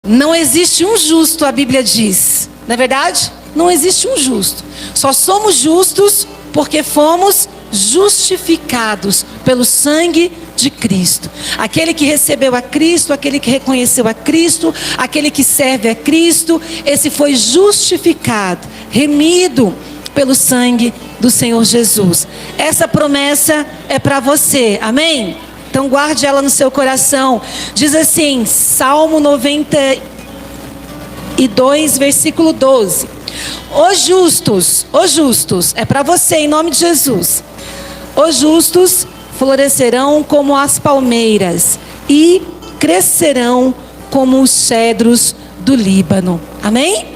Não existe um justo, a Bíblia diz. Não é verdade? Não existe um justo. Só somos justos porque fomos justificados pelo sangue de Cristo. Aquele que recebeu a Cristo, aquele que reconheceu a Cristo, aquele que serve a Cristo, esse foi justificado, remido pelo sangue do Senhor Jesus. Essa promessa é para você, amém? Então guarde ela no seu coração. Diz assim, Salmo 92, versículo 12. Os justos, é para você em nome de Jesus. Os justos florescerão como as palmeiras e crescerão como os cedros do Líbano. Amém?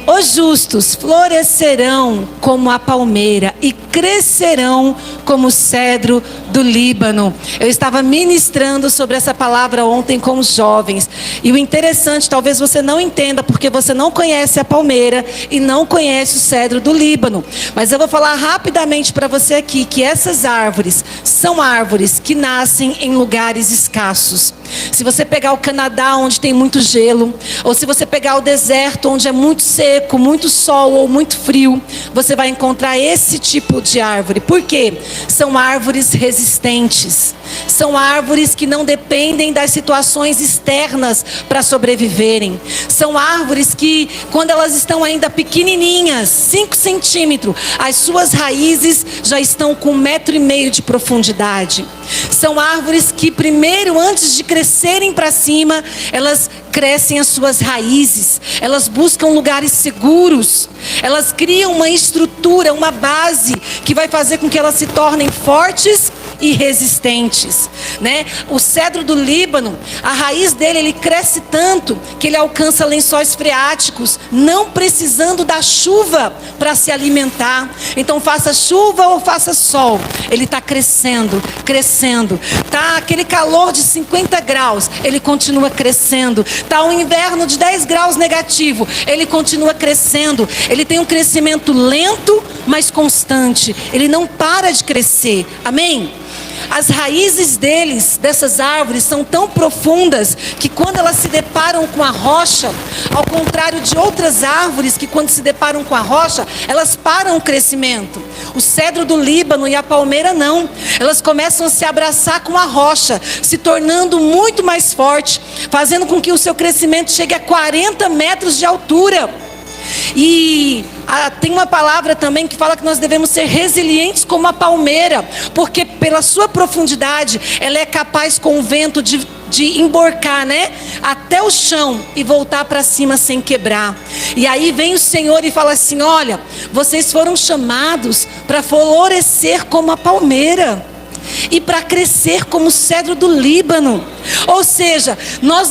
Os justos florescerão como a palmeira e crescerão como o cedro do Líbano. Eu estava ministrando sobre essa palavra ontem com os jovens. E o interessante, talvez você não entenda, porque você não conhece a palmeira e não conhece o cedro do Líbano. Mas eu vou falar rapidamente para você aqui que essas árvores são árvores que nascem em lugares escassos. Se você pegar o Canadá, onde tem muito gelo, ou se você pegar o deserto, onde é muito seco, muito sol ou muito frio, você vai encontrar esse tipo de árvore. Por quê? São árvores resistentes. São árvores que não dependem das situações externas para sobreviverem. São árvores que, quando elas estão ainda pequenininhas, 5 centímetros, as suas raízes já estão com 1,5 metro de profundidade. São árvores que primeiro, antes de crescerem para cima, elas crescem as suas raízes, elas buscam lugares seguros, elas criam uma estrutura, uma base que vai fazer com que elas se tornem fortes e resistentes, né? O cedro do Líbano, a raiz dele, ele cresce tanto que ele alcança lençóis freáticos, não precisando da chuva para se alimentar. Então faça chuva ou faça sol, ele está crescendo, tá aquele calor de 50 graus, ele continua crescendo, tá um inverno de 10 graus negativo, ele continua crescendo, ele tem um crescimento lento, mas constante, ele não para de crescer, amém? As raízes dessas árvores são tão profundas que quando elas se deparam com a rocha, ao contrário de outras árvores que quando se deparam com a rocha, elas param o crescimento. O cedro do Líbano e a palmeira não. Elas começam a se abraçar com a rocha, se tornando muito mais forte, fazendo com que o seu crescimento chegue a 40 metros de altura. E tem uma palavra também que fala que nós devemos ser resilientes como a palmeira, porque pela sua profundidade, ela é capaz com o vento de emborcar, né, até o chão e voltar para cima sem quebrar. E aí vem o Senhor e fala assim: olha, vocês foram chamados para florescer como a palmeira e para crescer como o cedro do Líbano. Ou seja,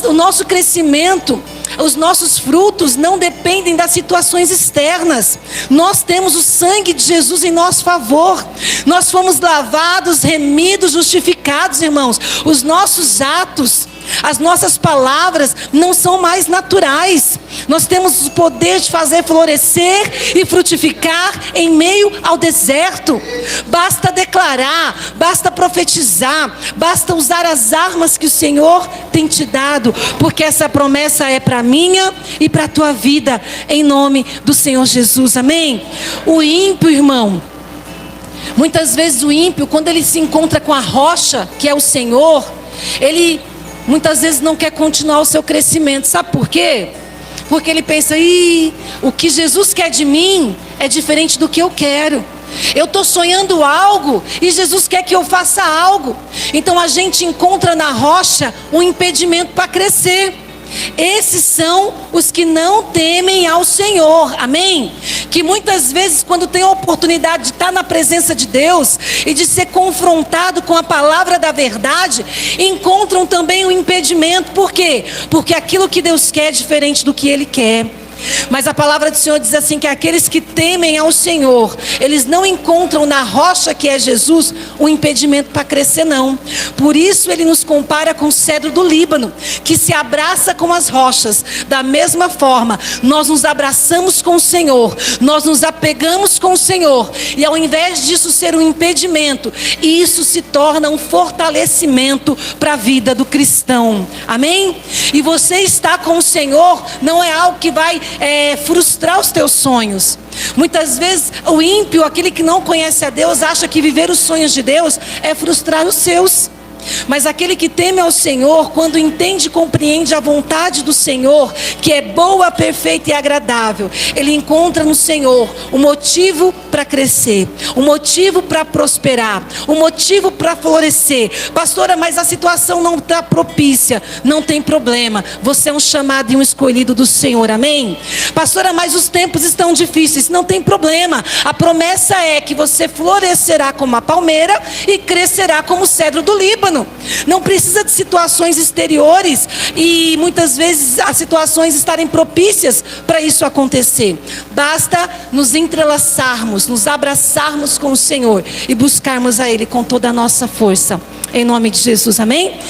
o nosso crescimento, os nossos frutos não dependem das situações externas. Nós temos o sangue de Jesus em nosso favor. Nós fomos lavados, remidos, justificados, irmãos. Os nossos atos, as nossas palavras não são mais naturais. Nós temos o poder de fazer florescer e frutificar em meio ao deserto. Basta declarar, basta profetizar, basta usar as armas que o Senhor tem te dado, porque essa promessa é para minha e para a tua vida, em nome do Senhor Jesus, amém? O ímpio, irmão, muitas vezes o ímpio, quando ele se encontra com a rocha, que é o Senhor, ele muitas vezes não quer continuar o seu crescimento. Sabe por quê? Porque ele pensa: o que Jesus quer de mim é diferente do que eu quero. Eu estou sonhando algo e Jesus quer que eu faça algo. Então a gente encontra na rocha um impedimento para crescer. Esses são os que não temem ao Senhor, amém? Que muitas vezes, quando tem a oportunidade de estar na presença de Deus e de ser confrontado com a palavra da verdade, encontram também um impedimento. Por quê? Porque aquilo que Deus quer é diferente do que Ele quer. Mas a palavra do Senhor diz assim, que aqueles que temem ao Senhor, eles não encontram na rocha que é Jesus um impedimento para crescer, não. Por isso ele nos compara com o cedro do Líbano, que se abraça com as rochas. Da mesma forma, nós nos abraçamos com o Senhor, nós nos apegamos com o Senhor, e ao invés disso ser um impedimento, isso se torna um fortalecimento para a vida do cristão. Amém? E você estar com o Senhor não é algo que vai frustrar os teus sonhos. Muitas vezes o ímpio, aquele que não conhece a Deus, acha que viver os sonhos de Deus é frustrar os seus. Mas aquele que teme ao Senhor, quando entende e compreende a vontade do Senhor, que é boa, perfeita e agradável, ele encontra no Senhor o motivo para crescer, o motivo para prosperar, o motivo para florescer. Pastora, mas a situação não está propícia. Não tem problema, você é um chamado e um escolhido do Senhor, amém? Pastora, mas os tempos estão difíceis. Não tem problema, a promessa é que você florescerá como a palmeira e crescerá como o cedro do Líbano. Não precisa de situações exteriores e muitas vezes as situações estarem propícias para isso acontecer. Basta nos entrelaçarmos, nos abraçarmos com o Senhor e buscarmos a Ele com toda a nossa força. Em nome de Jesus, amém?